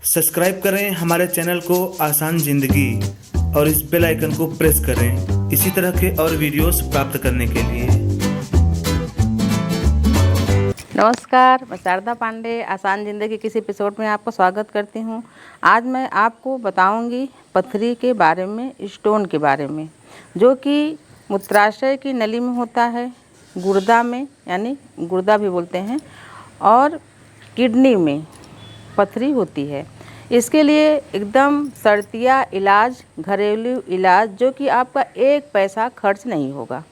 Subscribe करें हमारे channel को आसान जिंदगी और इस बेल आइकन को प्रेस करें इसी तरह के और वीडियोस प्राप्त करने के लिए। नमस्कार, मैं शारदा पांडे आसान ज़िंदगी किसी एपिसोड में आपको स्वागत करती हूँ। आज मैं आपको बताऊँगी पथरी के बारे में, स्टोन के बारे में, जो कि मूत्राशय की नली में होता है, गुर्दा में यानी गुर्दा भी बोलते हैं, और किडनी में पथरी होती है। इसके लिए एकदम शर्तिया इलाज, घरेलू इलाज, जो कि आपका एक पैसा खर्च नहीं होगा।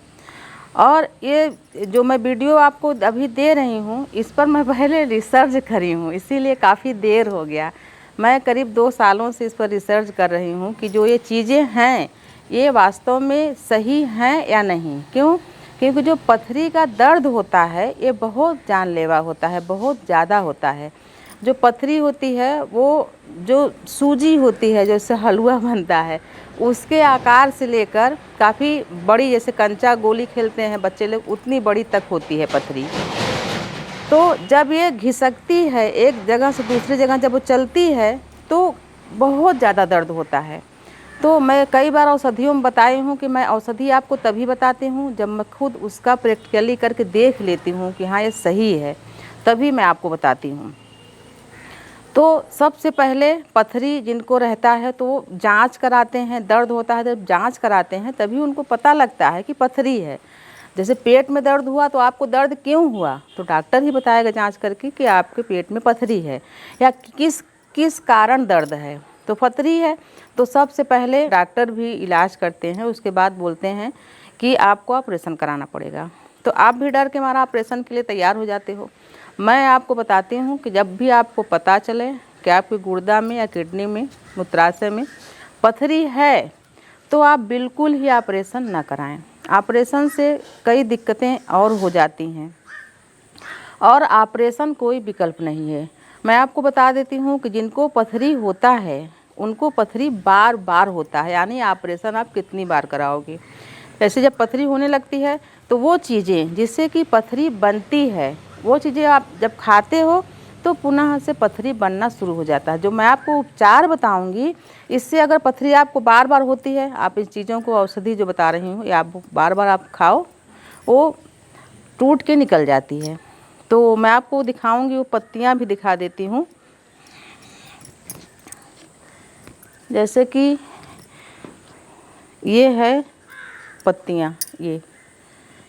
और ये जो मैं वीडियो आपको अभी दे रही हूँ, इस पर मैं पहले रिसर्च करी हूँ, इसीलिए काफ़ी देर हो गया। मैं करीब 2 सालों से इस पर रिसर्च कर रही हूँ कि जो ये चीज़ें हैं ये वास्तव में सही हैं या नहीं। क्यों? क्योंकि जो पथरी का दर्द होता है ये बहुत जानलेवा होता है, बहुत ज़्यादा होता है। जो पथरी होती है वो जो सूजी होती है, जैसे हलवा बनता है, उसके आकार से लेकर काफ़ी बड़ी, जैसे कंचा गोली खेलते हैं बच्चे लोग, उतनी बड़ी तक होती है पथरी। तो जब ये घिसकती है एक जगह से दूसरी जगह, जब वो चलती है तो बहुत ज़्यादा दर्द होता है। तो मैं कई बार औषधियों में बताई हूँ कि मैं औषधि आपको तभी बताती हूँ जब मैं खुद उसका प्रैक्टिकली करके देख लेती हूँ कि हाँ ये सही है, तभी मैं आपको बताती हूँ। तो सबसे पहले पथरी जिनको रहता है तो जांच कराते हैं, दर्द होता है जब जांच कराते हैं तभी उनको पता लगता है कि पथरी है। जैसे पेट में दर्द हुआ तो आपको दर्द क्यों हुआ, तो डॉक्टर ही बताएगा जांच करके कि आपके पेट में पथरी है या किस किस कारण दर्द है, तो पथरी है। तो सबसे पहले डॉक्टर भी इलाज करते हैं, उसके बाद बोलते हैं कि आपको ऑपरेशन कराना पड़ेगा। तो आप भी डर के मारा ऑपरेशन के लिए तैयार हो जाते हो। मैं आपको बताती हूँ कि जब भी आपको पता चले कि आपके गुर्दा में या किडनी में, मूत्राशय में पथरी है, तो आप बिल्कुल ही ऑपरेशन ना कराएं। ऑपरेशन से कई दिक्कतें और हो जाती हैं, और ऑपरेशन कोई विकल्प नहीं है। मैं आपको बता देती हूँ कि जिनको पथरी होता है उनको पथरी बार बार होता है, यानी ऑपरेशन आप कितनी बार कराओगे। ऐसे जब पथरी होने लगती है तो वो चीज़ें जिससे कि पथरी बनती है, वो चीज़ें आप जब खाते हो तो पुनः से पथरी बनना शुरू हो जाता है। जो मैं आपको उपचार बताऊंगी, इससे अगर पथरी आपको बार बार होती है, आप इन चीज़ों को, औषधि जो बता रही हूँ, या आप बार बार आप खाओ, वो टूट के निकल जाती है। तो मैं आपको दिखाऊंगी, वो पत्तियाँ भी दिखा देती हूँ। जैसे कि ये है पत्तियाँ, ये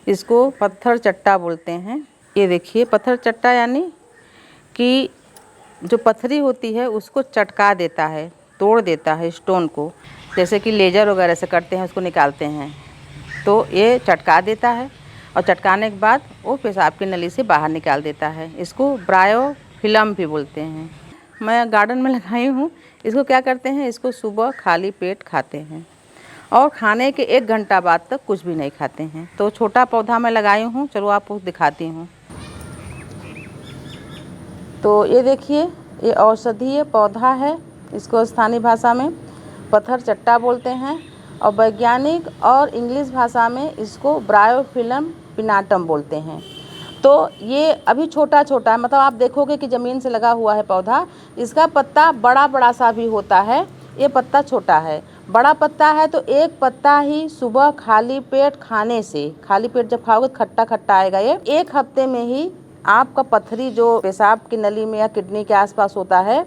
इसको पत्थर चट्टा बोलते हैं। ये देखिए पत्थर चट्टा यानी कि जो पथरी होती है उसको चटका देता है, तोड़ देता है स्टोन को, जैसे कि लेज़र वगैरह से करते हैं, उसको निकालते हैं तो ये चटका देता है, और चटकाने के बाद वो पेशाब की नली से बाहर निकाल देता है। इसको ब्रायोफिल्म भी बोलते हैं। मैं गार्डन में लगाई हूँ। इसको क्या करते हैं, इसको सुबह खाली पेट खाते हैं और खाने के 1 घंटा बाद तक कुछ भी नहीं खाते हैं। तो छोटा पौधा मैं लगाई हूँ, चलो आपको दिखाती हूँ। तो ये देखिए, ये औषधीय पौधा है, इसको स्थानीय भाषा में पत्थर चट्टा बोलते हैं, और वैज्ञानिक और इंग्लिश भाषा में इसको ब्रायोफिल्म पिनाटम बोलते हैं। तो ये अभी छोटा छोटा है, मतलब आप देखोगे कि ज़मीन से लगा हुआ है पौधा। इसका पत्ता बड़ा बड़ा सा भी होता है, ये पत्ता छोटा है। बड़ा पत्ता है तो एक पत्ता ही सुबह खाली पेट खाने से, खाली पेट जब खाओगे खट्टा खट्टा आएगा। ये 1 हफ्ते में ही आपका पथरी जो पेशाब की नली में या किडनी के आसपास होता है,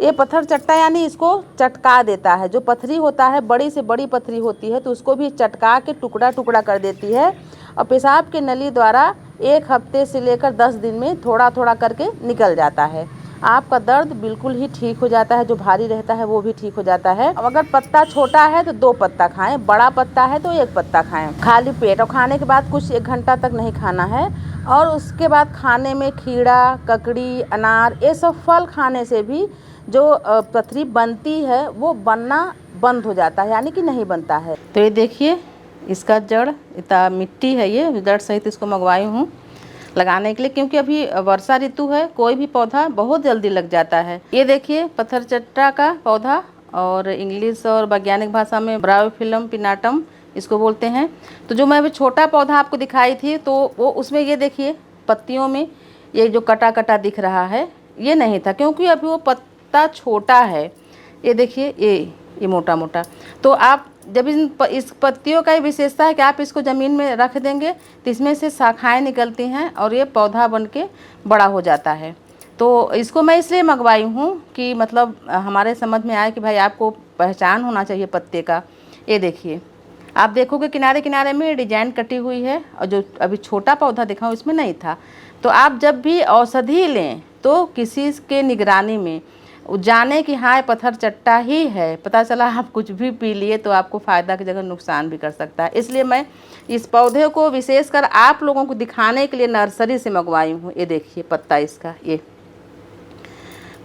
ये पत्थर चट्टा यानी इसको चटका देता है। जो पथरी होता है, बड़ी से बड़ी पथरी होती है, तो उसको भी चटका के टुकड़ा टुकड़ा कर देती है, और पेशाब की नली द्वारा 1 हफ्ते से लेकर 10 दिन में थोड़ा थोड़ा करके निकल जाता है। आपका दर्द बिल्कुल ही ठीक हो जाता है, जो भारी रहता है वो भी ठीक हो जाता है। अब अगर पत्ता छोटा है तो 2 पत्ता खाएं, बड़ा पत्ता है तो 1 पत्ता खाएं खाली पेट, और खाने के बाद कुछ 1 घंटा तक नहीं खाना है। और उसके बाद खाने में खीरा, ककड़ी, अनार, ये सब फल खाने से भी जो पथरी बनती है वो बनना बंद हो जाता है, यानी कि नहीं बनता है। तो ये देखिए, इसका जड़ इतना मिट्टी है, ये जड़ सहित इसको मंगवाई हूँ लगाने के लिए, क्योंकि अभी वर्षा ऋतु है, कोई भी पौधा बहुत जल्दी लग जाता है। ये देखिए पत्थर चट्टा का पौधा, और इंग्लिश और वैज्ञानिक भाषा में ब्रायोफिल्म पिनाटम इसको बोलते हैं। तो जो मैं अभी छोटा पौधा आपको दिखाई थी, तो वो उसमें ये देखिए पत्तियों में ये जो कटा कटा दिख रहा है, ये नहीं था, क्योंकि अभी वो पत्ता छोटा है, ये देखिए ये मोटा मोटा, तो आप जब इस पत्तियों का ही विशेषता है कि आप इसको ज़मीन में रख देंगे तो इसमें से शाखाएँ निकलती हैं और ये पौधा बन के बड़ा हो जाता है। तो इसको मैं इसलिए मंगवाई हूँ कि मतलब हमारे समझ में आए कि भाई आपको पहचान होना चाहिए पत्ते का। ये देखिए, आप देखोगे किनारे किनारे में डिजाइन कटी हुई है, और जो अभी छोटा पौधा दिखाऊँ इसमें नहीं था। तो आप जब भी औषधि लें तो किसी के निगरानी में जाने कि हाँ ये पत्थर चट्टा ही है, पता चला आप कुछ भी पी लिए तो आपको फ़ायदा की जगह नुकसान भी कर सकता है। इसलिए मैं इस पौधे को विशेषकर आप लोगों को दिखाने के लिए नर्सरी से मंगवाई हूँ। ये देखिए पत्ता इसका, ये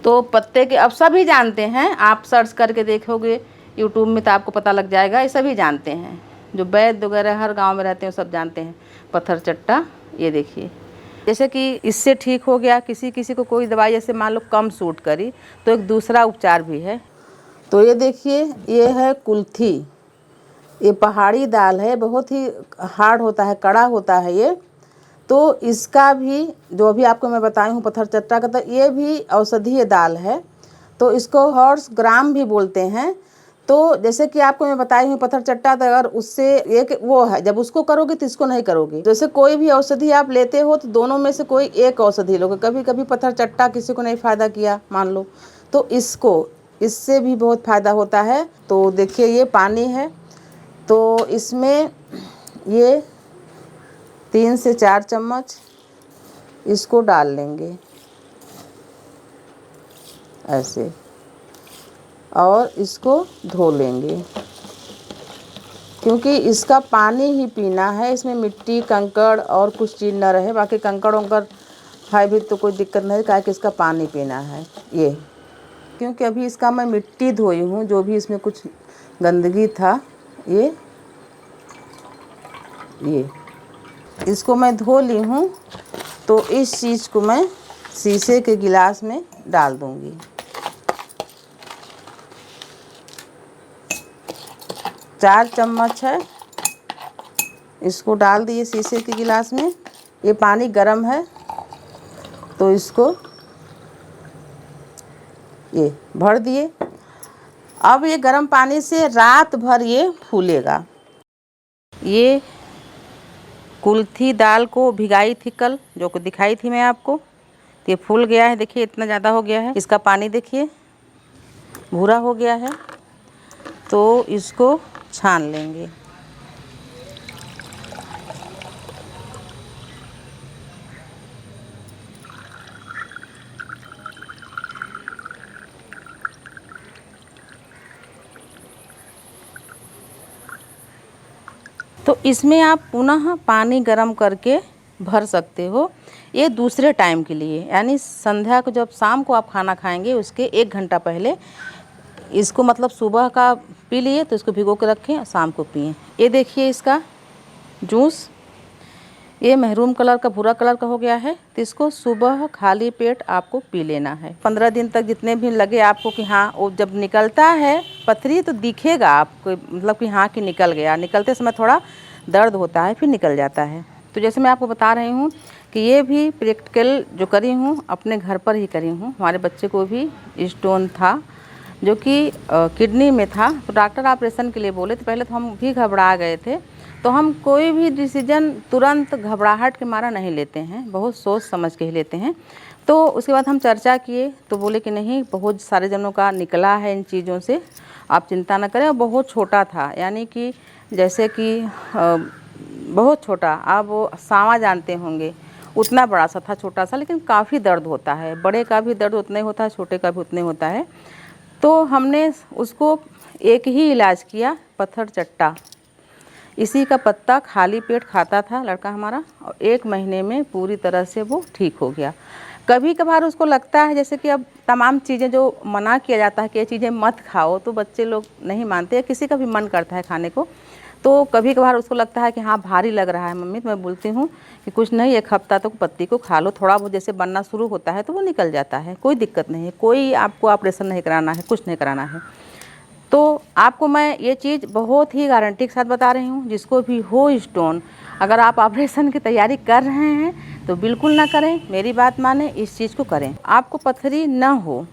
तो पत्ते के अब सभी जानते हैं, आप सर्च करके देखोगे यूट्यूब में तो आपको पता लग जाएगा, ये सभी जानते हैं, जो वैद्य वगैरह हर गांव में रहते हैं सब जानते हैं पत्थर चट्टा। ये देखिए, जैसे कि इससे ठीक हो गया, किसी किसी को कोई दवाई जैसे मान लो कम सूट करी तो एक दूसरा उपचार भी है। तो ये देखिए, ये है कुल्थी, ये पहाड़ी दाल है, बहुत ही हार्ड होता है, कड़ा होता है ये। तो इसका भी जो अभी आपको मैं बताई हूँ पत्थर चट्टा का, तो ये भी औषधीय दाल है, तो इसको हॉर्स ग्राम भी बोलते हैं। तो जैसे कि आपको मैं बताई हूँ पत्थर चट्टा, तो अगर उससे एक वो है, जब उसको करोगे तो इसको नहीं करोगे। जैसे कोई भी औषधि आप लेते हो तो दोनों में से कोई एक औषधि लोगे। कभी कभी पत्थर चट्टा किसी को नहीं फ़ायदा किया मान लो, तो इससे भी बहुत फ़ायदा होता है। तो देखिए ये पानी है, तो इसमें ये 3 से 4 चम्मच इसको डाल लेंगे ऐसे, और इसको धो लेंगे, क्योंकि इसका पानी ही पीना है, इसमें मिट्टी कंकड़ और कुछ चीज़ न रहे। बाकी कंकड़ वंकड़ है भी तो कोई दिक्कत नहीं, क्या कि इसका पानी पीना है ये। क्योंकि अभी इसका मैं मिट्टी धोई हूँ, जो भी इसमें कुछ गंदगी था ये इसको मैं धो ली हूँ। तो इस चीज़ को मैं शीशे के गिलास में डाल दूँगी। 4 चम्मच है, इसको डाल दिए शीशे के गिलास में। ये पानी गर्म है तो इसको ये भर दिए। अब ये गर्म पानी से रात भर ये फूलेगा। ये कुल्थी दाल को भिगाई थी कल, जो को दिखाई थी मैं आपको, तो ये फूल गया है। देखिए इतना ज़्यादा हो गया है, इसका पानी देखिए भूरा हो गया है। तो इसको छान लेंगे। तो इसमें आप पुनः पानी गर्म करके भर सकते हो। ये दूसरे टाइम के लिए, यानी संध्या को जब शाम को आप खाना खाएंगे उसके 1 घंटा पहले इसको, मतलब सुबह का पी लिए तो इसको भिगो के रखें और शाम को पिएं। ये देखिए इसका जूस, ये महरून कलर का भूरा कलर का हो गया है, तो इसको सुबह खाली पेट आपको पी लेना है। 15 दिन तक जितने भी लगे आपको कि हाँ वो जब निकलता है पथरी तो दिखेगा आपको, मतलब कि हाँ कि निकल गया। निकलते समय थोड़ा दर्द होता है, फिर निकल जाता है। तो जैसे मैं आपको बता रही हूँ कि ये भी प्रैक्टिकल जो करी हूँ अपने घर पर ही करी हूँ। हमारे बच्चे को भी स्टोन था जो कि किडनी में था, तो डॉक्टर ऑपरेशन के लिए बोले। तो पहले तो हम भी घबरा गए थे। तो हम कोई भी डिसीजन तुरंत घबराहट के मारा नहीं लेते हैं, बहुत सोच समझ के ही लेते हैं। तो उसके बाद हम चर्चा किए तो बोले कि नहीं, बहुत सारे जनों का निकला है इन चीज़ों से, आप चिंता न करें। और बहुत छोटा था, यानी कि जैसे कि बहुत छोटा, आप वो सांवा जानते होंगे, उतना बड़ा सा था, छोटा सा, लेकिन काफ़ी दर्द होता है। बड़े का भी दर्द उतना ही होता है, छोटे का भी उतने होता है। तो हमने उसको एक ही इलाज किया, पत्थर चट्टा, इसी का पत्ता खाली पेट खाता था लड़का हमारा, और 1 महीने में पूरी तरह से वो ठीक हो गया। कभी कभार उसको लगता है जैसे कि अब तमाम चीज़ें जो मना किया जाता है कि ये चीज़ें मत खाओ, तो बच्चे लोग नहीं मानते, किसी का भी मन करता है खाने को। तो कभी कभार उसको लगता है कि हाँ भारी लग रहा है मम्मी, तो मैं बोलती हूँ कि कुछ नहीं, 1 हफ्ता तक पत्ती को खा लो, थोड़ा बहुत जैसे बनना शुरू होता है तो वो निकल जाता है, कोई दिक्कत नहीं है। कोई आपको ऑपरेशन नहीं कराना है, कुछ नहीं कराना है। तो आपको मैं ये चीज़ बहुत ही गारंटी के साथ बता रही हूँ, जिसको भी हो स्टोन, अगर आप ऑपरेशन की तैयारी कर रहे हैं तो बिल्कुल ना करें, मेरी बात माने, इस चीज़ को करें। आपको पथरी ना हो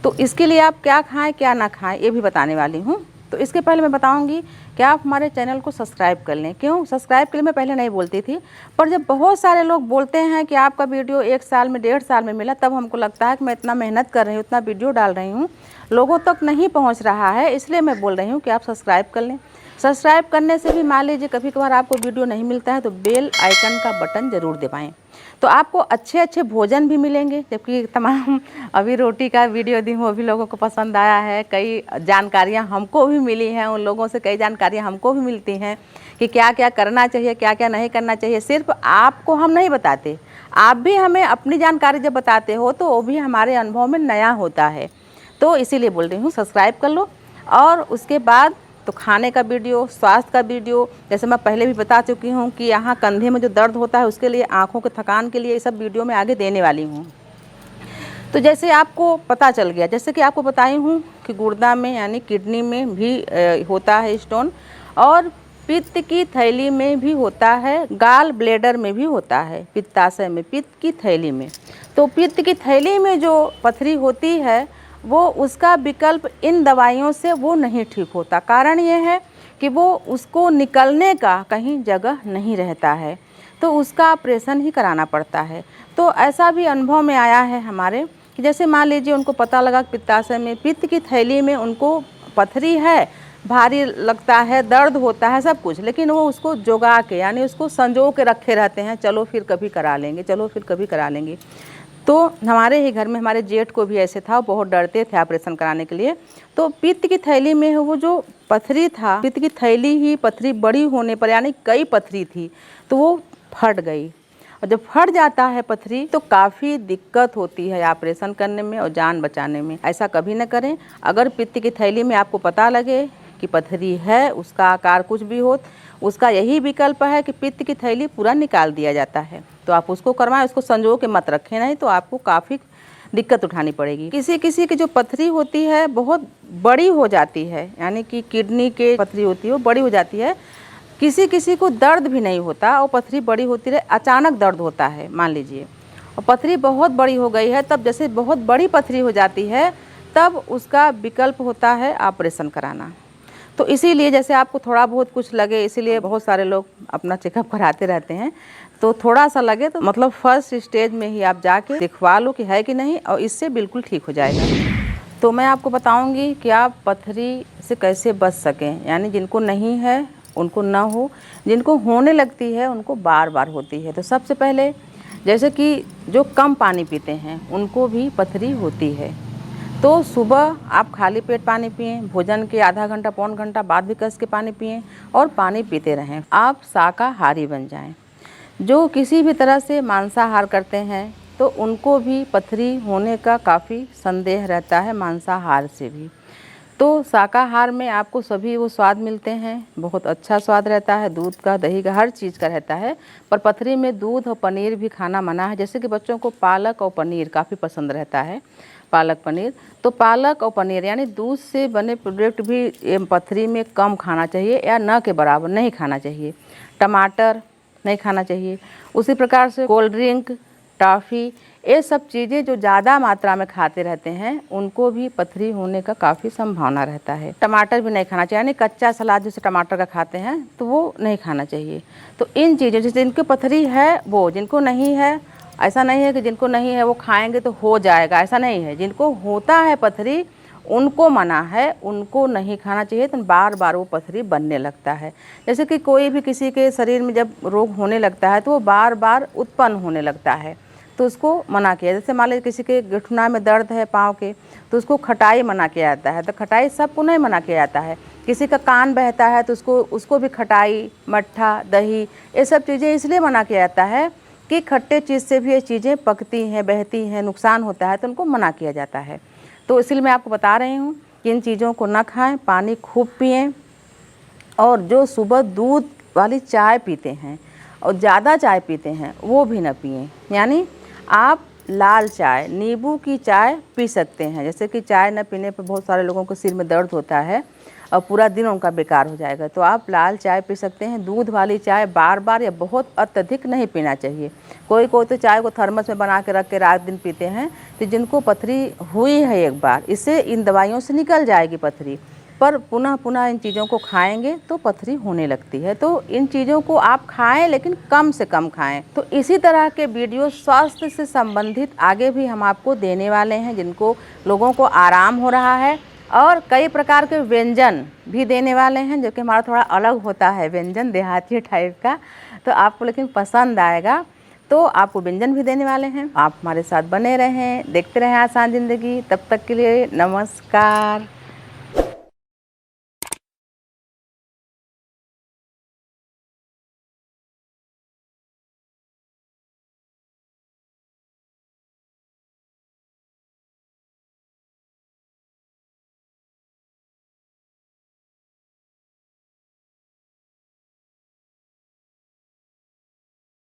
तो इसके लिए आप क्या खाएं क्या ना खाएं ये भी बताने वाली हूँ। तो इसके पहले मैं बताऊंगी कि आप हमारे चैनल को सब्सक्राइब कर लें। क्यों सब्सक्राइब के लिए मैं पहले नहीं बोलती थी, पर जब बहुत सारे लोग बोलते हैं कि आपका वीडियो 1 साल में 1.5 साल में मिला, तब हमको लगता है कि मैं इतना मेहनत कर रही हूँ, इतना वीडियो डाल रही हूँ, लोगों तक नहीं पहुँच रहा है, इसलिए मैं बोल रही हूँ कि आप सब्सक्राइब कर लें। सब्सक्राइब करने से भी मान लीजिए कभी कभार आपको वीडियो नहीं मिलता है तो बेल आइकन का बटन ज़रूर दबाएं, तो आपको अच्छे अच्छे भोजन भी मिलेंगे। जबकि तमाम अभी रोटी का वीडियो दी हूँ, वो भी लोगों को पसंद आया है। कई जानकारियाँ हमको भी मिली हैं, उन लोगों से कई जानकारियाँ हमको भी मिलती हैं कि क्या क्या करना चाहिए, क्या क्या नहीं करना चाहिए। सिर्फ आपको हम नहीं बताते, आप भी हमें अपनी जानकारी जब बताते हो तो वो भी हमारे अनुभव में नया होता है। तो इसीलिए बोल रही हूँ सब्सक्राइब कर लो। और उसके बाद तो खाने का वीडियो, स्वास्थ्य का वीडियो, जैसे मैं पहले भी बता चुकी हूँ कि यहाँ कंधे में जो दर्द होता है उसके लिए, आँखों के थकान के लिए, ये सब वीडियो मैं आगे देने वाली हूँ। तो जैसे आपको पता चल गया, जैसे कि आपको बताई हूँ कि गुर्दा में यानी किडनी में भी होता है स्टोन, और पित्त की थैली में भी होता है, गाल ब्लेडर में भी होता है, पित्ताशय में, पित्त की थैली में। तो पित्त की थैली में जो पथरी होती है वो, उसका विकल्प इन दवाइयों से वो नहीं ठीक होता। कारण ये है कि वो उसको निकलने का कहीं जगह नहीं रहता है, तो उसका ऑपरेशन ही कराना पड़ता है। तो ऐसा भी अनुभव में आया है हमारे कि जैसे मान लीजिए उनको पता लगा पित्ताशय में, पित्त की थैली में उनको पथरी है, भारी लगता है, दर्द होता है, सब कुछ, लेकिन वो उसको जोगा के यानी उसको संजो के रखे रहते हैं, चलो फिर कभी करा लेंगे, चलो फिर कभी करा लेंगे। तो हमारे ही घर में हमारे जेठ को भी ऐसे था, बहुत डरते थे ऑपरेशन कराने के लिए। तो पित्त की थैली में वो जो पथरी था, पित्त की थैली ही पथरी बड़ी होने पर यानी कई पथरी थी तो वो फट गई। और जब फट जाता है पथरी तो काफ़ी दिक्कत होती है ऑपरेशन करने में और जान बचाने में। ऐसा कभी न करें। अगर पित्त की थैली में आपको पता लगे कि पथरी है, उसका आकार कुछ भी हो, उसका यही विकल्प है कि पित्त की थैली पूरा निकाल दिया जाता है, तो आप उसको करवाएं, उसको संजो के मत रखें, नहीं तो आपको काफ़ी दिक्कत उठानी पड़ेगी। किसी किसी की जो पथरी होती है बहुत बड़ी हो जाती है, यानी कि किडनी के पथरी होती है वो बड़ी हो जाती है। किसी किसी को दर्द भी नहीं होता और पथरी बड़ी होती रहे, अचानक दर्द होता है मान लीजिए, और पथरी बहुत बड़ी हो गई है, तब जैसे बहुत बड़ी पथरी हो जाती है तब उसका विकल्प होता है ऑपरेशन कराना। तो इसीलिए जैसे आपको थोड़ा बहुत कुछ लगे, इसीलिए बहुत सारे लोग अपना चेकअप कराते रहते हैं, तो थोड़ा सा लगे तो मतलब फर्स्ट स्टेज में ही आप जाके दिखवा लो कि है कि नहीं, और इससे बिल्कुल ठीक हो जाएगा। तो मैं आपको बताऊंगी कि आप पथरी से कैसे बच सकें, यानी जिनको नहीं है उनको ना हो, जिनको होने लगती है उनको बार बार होती है। तो सबसे पहले जैसे कि जो कम पानी पीते हैं उनको भी पथरी होती है, तो सुबह आप खाली पेट पानी पिएं, भोजन के आधा घंटा पौन घंटा बाद भी कस के पानी पिएं और पानी पीते रहें। आप शाकाहारी बन जाएं। जो किसी भी तरह से मांसाहार करते हैं तो उनको भी पथरी होने का काफ़ी संदेह रहता है, मांसाहार से भी। तो शाकाहार में आपको सभी वो स्वाद मिलते हैं, बहुत अच्छा स्वाद रहता है, दूध का, दही का, हर चीज़ का रहता है। पर पथरी में दूध और पनीर भी खाना मना है। जैसे कि बच्चों को पालक और पनीर काफ़ी पसंद रहता है, पालक पनीर, तो पालक और पनीर यानी दूध से बने प्रोडक्ट भी पथरी में कम खाना चाहिए या न के बराबर नहीं खाना चाहिए। टमाटर नहीं खाना चाहिए। उसी प्रकार से कोल्ड ड्रिंक, टॉफ़ी, ये सब चीज़ें जो ज़्यादा मात्रा में खाते रहते हैं उनको भी पथरी होने का काफ़ी संभावना रहता है। टमाटर भी नहीं खाना चाहिए, यानी कच्चा सलाद जैसे टमाटर का खाते हैं तो वो नहीं खाना चाहिए। तो इन चीज़ों जैसे जिनको पथरी है वो, जिनको नहीं है, ऐसा नहीं है कि जिनको नहीं है वो खाएंगे तो हो जाएगा, ऐसा नहीं है। जिनको होता है पथरी उनको मना है, उनको नहीं खाना चाहिए, तो बार बार वो पथरी बनने लगता है। जैसे कि कोई भी किसी के शरीर में जब रोग होने लगता है तो वो बार बार उत्पन्न होने लगता है, तो उसको मना किया। जैसे मान लीजिए किसी के घुटना में दर्द है पाँव के, तो उसको खटाई मना किया जाता है। तो खटाई सबको नहीं मना किया जाता है। किसी का कान बहता है तो उसको भी खटाई, मट्ठा, दही, ये सब चीज़ें इसलिए मना किया जाता है कि खट्टे चीज़ से भी ये चीज़ें पकती हैं, बहती हैं, नुकसान होता है, तो उनको मना किया जाता है। तो इसलिए मैं आपको बता रही हूँ कि इन चीज़ों को ना खाएं, पानी खूब पिएं, और जो सुबह दूध वाली चाय पीते हैं और ज़्यादा चाय पीते हैं वो भी ना पिएं। यानी आप लाल चाय, नींबू की चाय पी सकते हैं। जैसे कि चाय न पीने पर बहुत सारे लोगों को सिर में दर्द होता है और पूरा दिन उनका बेकार हो जाएगा, तो आप लाल चाय पी सकते हैं। दूध वाली चाय बार बार या बहुत अत्यधिक नहीं पीना चाहिए। कोई कोई तो चाय को थर्मस में बना के रख के रात दिन पीते हैं। तो जिनको पथरी हुई है एक बार, इससे इन दवाइयों से निकल जाएगी पथरी, पर पुनः पुनः इन चीज़ों को खाएंगे तो पथरी होने लगती है। तो इन चीज़ों को आप खाएं, लेकिन कम से कम खाएं। तो इसी तरह के वीडियो स्वास्थ्य से संबंधित आगे भी हम आपको देने वाले हैं, जिनको लोगों को आराम हो रहा है, और कई प्रकार के व्यंजन भी देने वाले हैं, जो कि हमारा थोड़ा अलग होता है व्यंजन, देहाती टाइप का, तो आपको लेकिन पसंद आएगा। तो आपको व्यंजन भी देने वाले हैं। आप हमारे साथ बने रहें, देखते रहें आसान ज़िंदगी। तब तक के लिए नमस्कार।